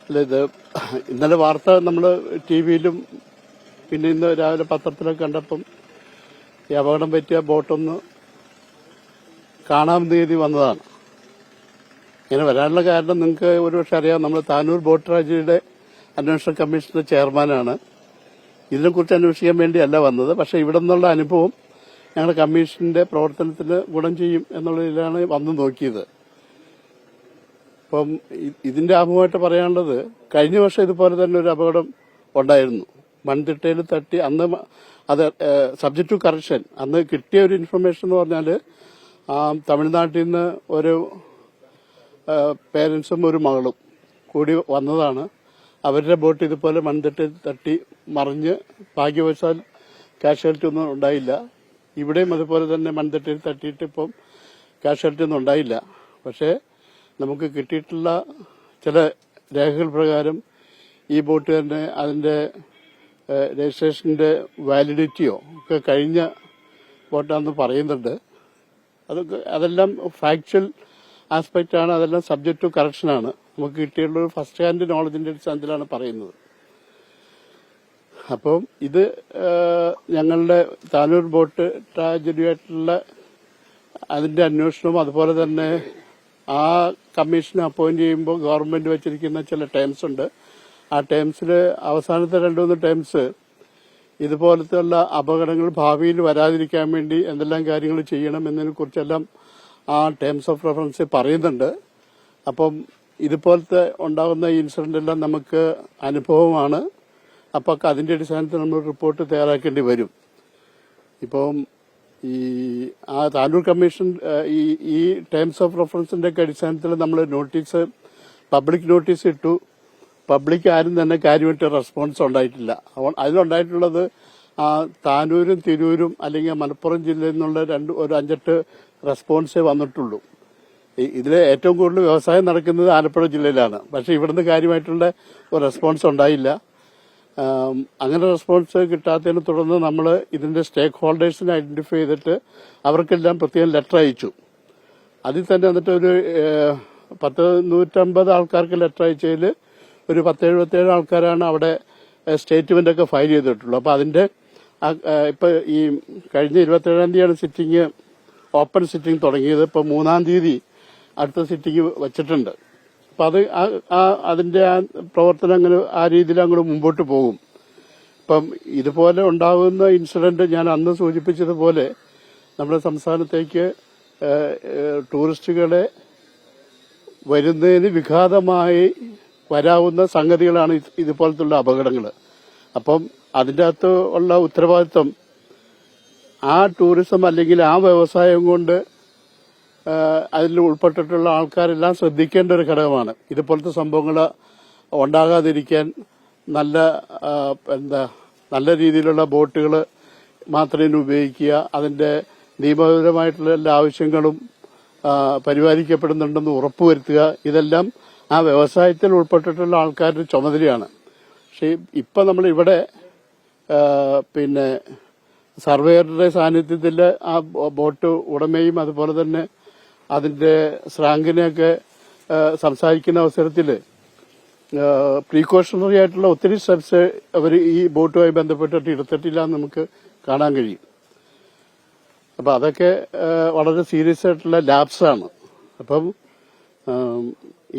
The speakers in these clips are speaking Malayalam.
അല്ല, ഇത് ഇന്നലെ വാർത്ത നമ്മൾ ടി വിയിലും പിന്നെ ഇന്ന് രാവിലെ പത്രത്തിലൊക്കെ കണ്ടപ്പം ഈ അപകടം പറ്റിയ ബോട്ടൊന്ന് കാണാമെന്ന് കരുതി വന്നതാണ്. ഇങ്ങനെ വരാനുള്ള കാരണം നിങ്ങൾക്ക് ഒരുപക്ഷെ അറിയാം, നമ്മൾ താനൂർ ബോട്ട് ട്രാജഡിയുടെ അന്വേഷണ കമ്മീഷന്റെ ചെയർമാനാണ്. ഇതിനെക്കുറിച്ച് അന്വേഷിക്കാൻ വേണ്ടിയല്ല വന്നത്. പക്ഷേ ഇവിടെ നിന്നുള്ള അനുഭവം ഞങ്ങളുടെ കമ്മീഷന്റെ പ്രവർത്തനത്തിന് ഗുണം ചെയ്യും എന്നുള്ളതിലാണ് വന്നു നോക്കിയത്. അപ്പം ഇതിന്റെ ആമുഖമായിട്ട് പറയാനുള്ളത്, കഴിഞ്ഞ വർഷം ഇതുപോലെ തന്നെ ഒരു അപകടം ഉണ്ടായിരുന്നു. മൺതിട്ടയിൽ തട്ടി, അന്ന് അത് സബ്ജക്ട് ടു കറക്ഷൻ. അന്ന് കിട്ടിയ ഒരു ഇൻഫർമേഷൻ എന്ന് പറഞ്ഞാൽ തമിഴ്നാട്ടിൽ നിന്ന് ഒരു പേരൻസും ഒരു മകളും കൂടി വന്നതാണ്. അവരുടെ ബോട്ട് ഇതുപോലെ മൺതിട്ടയിൽ തട്ടി മറിഞ്ഞ് ഭാഗ്യവശാൽ കാഷ്വാലിറ്റി ഒന്നും ഉണ്ടായില്ല. ഇവിടെയും അതുപോലെ തന്നെ മൺതിട്ടയിൽ തട്ടിയിട്ട് ഇപ്പം കാഷ്വാലിറ്റി ഒന്നും ഉണ്ടായില്ല. പക്ഷേ നമുക്ക് കിട്ടിയിട്ടുള്ള ചില രേഖകൾ പ്രകാരം ഈ ബോട്ട് തന്നെ അതിന്റെ രജിസ്ട്രേഷന്റെ വാലിഡിറ്റിയോ ഒക്കെ കഴിഞ്ഞ ബോട്ടാണെന്ന് പറയുന്നുണ്ട്. അതെല്ലാം ഫാക്ച്വൽ ആസ്പെക്റ്റ് ആണ്. അതെല്ലാം സബ്ജക്ട് ടു കറക്ഷനാണ്. നമുക്ക് കിട്ടിയുള്ള ഒരു ഫസ്റ്റ് ഹാൻഡ് നോളജിന്റെ അടിസ്ഥാനത്തിലാണ് പറയുന്നത്. അപ്പം ഇത് ഞങ്ങളുടെ താനൂർ ബോട്ട് ട്രാജഡിയായിട്ടുള്ള അതിന്റെ അന്വേഷണവും അതുപോലെ തന്നെ ആ കമ്മീഷനെ അപ്പോയിന്റ് ചെയ്യുമ്പോൾ ഗവൺമെന്റ് വെച്ചിരിക്കുന്ന ചില ടേംസ് ഉണ്ട്. ആ ടേംസിൽ അവസാനത്തെ 2-3 ടേംസ് ഇതുപോലത്തെ ഉള്ള അപകടങ്ങൾ ഭാവിയിൽ വരാതിരിക്കാൻ വേണ്ടി എന്തെല്ലാം കാര്യങ്ങൾ ചെയ്യണം എന്നതിനെ കുറിച്ചെല്ലാം ആ ടേംസ് ഓഫ് റെഫറൻസ് പറയുന്നുണ്ട്. അപ്പം ഇതുപോലത്തെ ഉണ്ടാകുന്ന ഇൻസിഡന്റ് എല്ലാം നമുക്ക് അനുഭവമാണ്. അപ്പോൾ അതിന്റെ അടിസ്ഥാനത്തിൽ നമ്മൾ റിപ്പോർട്ട് തയ്യാറാക്കേണ്ടി വരും. ഇപ്പം ആ താനൂർ കമ്മീഷൻ ഈ ടേംസ് ഓഫ് റെഫറൻസിന്റെ ഒക്കെ അടിസ്ഥാനത്തിൽ നമ്മൾ പബ്ലിക് നോട്ടീസ് ഇട്ടു. പബ്ലിക് ആരും തന്നെ കാര്യമായിട്ട് റെസ്പോൺസ് ഉണ്ടായിട്ടില്ല. അതിലുണ്ടായിട്ടുള്ളത് താനൂരും തിരൂരും അല്ലെങ്കിൽ മലപ്പുറം ജില്ലയിൽ നിന്നുള്ള ഒരു 5-8 റെസ്പോൺസേ വന്നിട്ടുള്ളൂ. ഇതിൽ ഏറ്റവും കൂടുതൽ വ്യവസായം നടക്കുന്നത് ആലപ്പുഴ ജില്ലയിലാണ്. പക്ഷെ ഇവിടുന്ന് കാര്യമായിട്ടുള്ള ഒരു റെസ്പോൺസ് ഉണ്ടായില്ല. അങ്ങനെ റെസ്പോൺസ് കിട്ടാത്തതിനെ തുടർന്ന് നമ്മൾ ഇതിന്റെ സ്റ്റേക്ക് ഹോൾഡേഴ്സിനെ ഐഡന്റിഫൈ ചെയ്തിട്ട് അവർക്കെല്ലാം പ്രത്യേകം ലെറ്റർ അയച്ചു. അതിൽ തന്നെ എന്നിട്ട് ഒരു 150 ആൾക്കാർക്ക് ലെറ്റർ അയച്ചതിൽ ഒരു 177 ആൾക്കാരാണ് അവിടെ സ്റ്റേറ്റ്മെന്റ് ഒക്കെ ഫയൽ ചെയ്തിട്ടുള്ളൂ. അപ്പൊ അതിന്റെ ഇപ്പൊ ഈ കഴിഞ്ഞ 27-ാം തീയതിയാണ് സിറ്റിംഗ്, ഓപ്പൺ സിറ്റിംഗ് തുടങ്ങിയത്. ഇപ്പൊ 3-ാം തീയതി അടുത്ത സിറ്റിംഗ് വെച്ചിട്ടുണ്ട്. അപ്പൊ അതിന്റെ പ്രവർത്തനം അങ്ങനെ ആ രീതിയിൽ അങ്ങോട്ട് മുമ്പോട്ട് പോകും. ഇപ്പം ഇതുപോലെ ഉണ്ടാകുന്ന ഇൻസിഡന്റ് ഞാൻ അന്ന് സൂചിപ്പിച്ചതുപോലെ നമ്മുടെ സംസ്ഥാനത്തേക്ക് ടൂറിസ്റ്റുകളെ വരുന്നതിന് വിഘാതമായി വരാവുന്ന സംഗതികളാണ് ഇതുപോലത്തുള്ള അപകടങ്ങൾ. അപ്പം അതിൻ്റെ അകത്ത് ഉള്ള ഉത്തരവാദിത്വം ആ ടൂറിസം അല്ലെങ്കിൽ ആ വ്യവസായം കൊണ്ട് അതിൽ ഉൾപ്പെട്ടിട്ടുള്ള ആൾക്കാരെല്ലാം ശ്രദ്ധിക്കേണ്ട ഒരു ഘടകമാണ്. ഇതുപോലത്തെ സംഭവങ്ങൾ ഉണ്ടാകാതിരിക്കാൻ നല്ല രീതിയിലുള്ള ബോട്ടുകൾ മാത്രമേ ഉപയോഗിക്കുക. അതിന്റെ നിയമപരമായിട്ടുള്ള എല്ലാ ആവശ്യങ്ങളും പരിപാലിക്കപ്പെടുന്നുണ്ടെന്ന് ഉറപ്പുവരുത്തുക. ഇതെല്ലാം ആ വ്യവസായത്തിൽ ഉൾപ്പെട്ടിട്ടുള്ള ആൾക്കാരുടെ ചുമതലയാണ്. പക്ഷെ ഇപ്പൊ നമ്മൾ ഇവിടെ പിന്നെ സർവേയറുടെ സാന്നിധ്യത്തിൽ ആ ബോട്ട് ഉടമയും അതുപോലെ തന്നെ അതിന്റെ സ്രാങ്കിനെയൊക്കെ സംസാരിക്കുന്ന അവസരത്തിൽ പ്രീകോഷണറി ആയിട്ടുള്ള ഒത്തിരി സ്റ്റെപ്സ് അവർ ഈ ബോട്ടുമായി ബന്ധപ്പെട്ടിട്ട് എടുത്തിട്ടില്ല എന്ന് നമുക്ക് കാണാൻ കഴിയും. അപ്പൊ അതൊക്കെ വളരെ സീരിയസ് ആയിട്ടുള്ള ലാപ്സാണ്. അപ്പം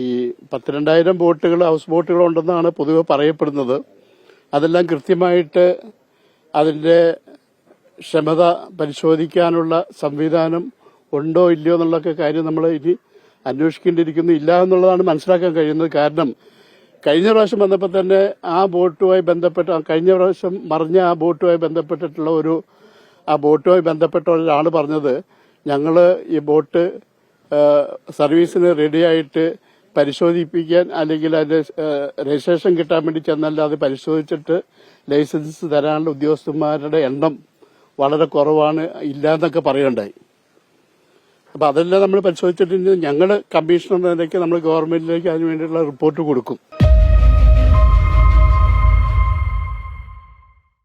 ഈ 12,000 ബോട്ടുകൾ, ഹൗസ് ബോട്ടുകൾ ഉണ്ടെന്നാണ് പൊതുവെ പറയപ്പെടുന്നത്. അതെല്ലാം കൃത്യമായിട്ട് അതിന്റെ ക്ഷമത പരിശോധിക്കാനുള്ള സംവിധാനം ഉണ്ടോ ഇല്ലയോ എന്നുള്ളൊക്കെ കാര്യം നമ്മൾ ഇനി അന്വേഷിക്കേണ്ടിയിരിക്കുന്നു. ഇല്ല എന്നുള്ളതാണ് മനസ്സിലാക്കാൻ കഴിയുന്നത്. കാരണം കഴിഞ്ഞ പ്രാവശ്യം വന്നപ്പോൾ തന്നെ ആ ബോട്ടുമായി ബന്ധപ്പെട്ട കഴിഞ്ഞ പ്രാവശ്യം മറിഞ്ഞ ആ ബോട്ടുമായി ബന്ധപ്പെട്ട ഒരാൾ പറഞ്ഞത്, ഞങ്ങൾ ഈ ബോട്ട് സർവീസിന് റെഡിയായിട്ട് പരിശോധിപ്പിക്കാൻ അല്ലെങ്കിൽ അതിന്റെ രജിസ്ട്രേഷൻ കിട്ടാൻ വേണ്ടി ചെന്നല്ല, അത് പരിശോധിച്ചിട്ട് ലൈസൻസ് തരാനുള്ള ഉദ്യോഗസ്ഥന്മാരുടെ എണ്ണം വളരെ കുറവാണ്, ഇല്ലാന്നൊക്കെ പറയുണ്ടായി. അപ്പൊ അതെല്ലാം നമ്മൾ പരിശോധിച്ചിട്ട് ഞങ്ങൾ കമ്മീഷണർ നിലയ്ക്ക് നമ്മൾ ഗവൺമെന്റിലേക്ക് അതിനുവേണ്ടിയുള്ള റിപ്പോർട്ട് കൊടുക്കും.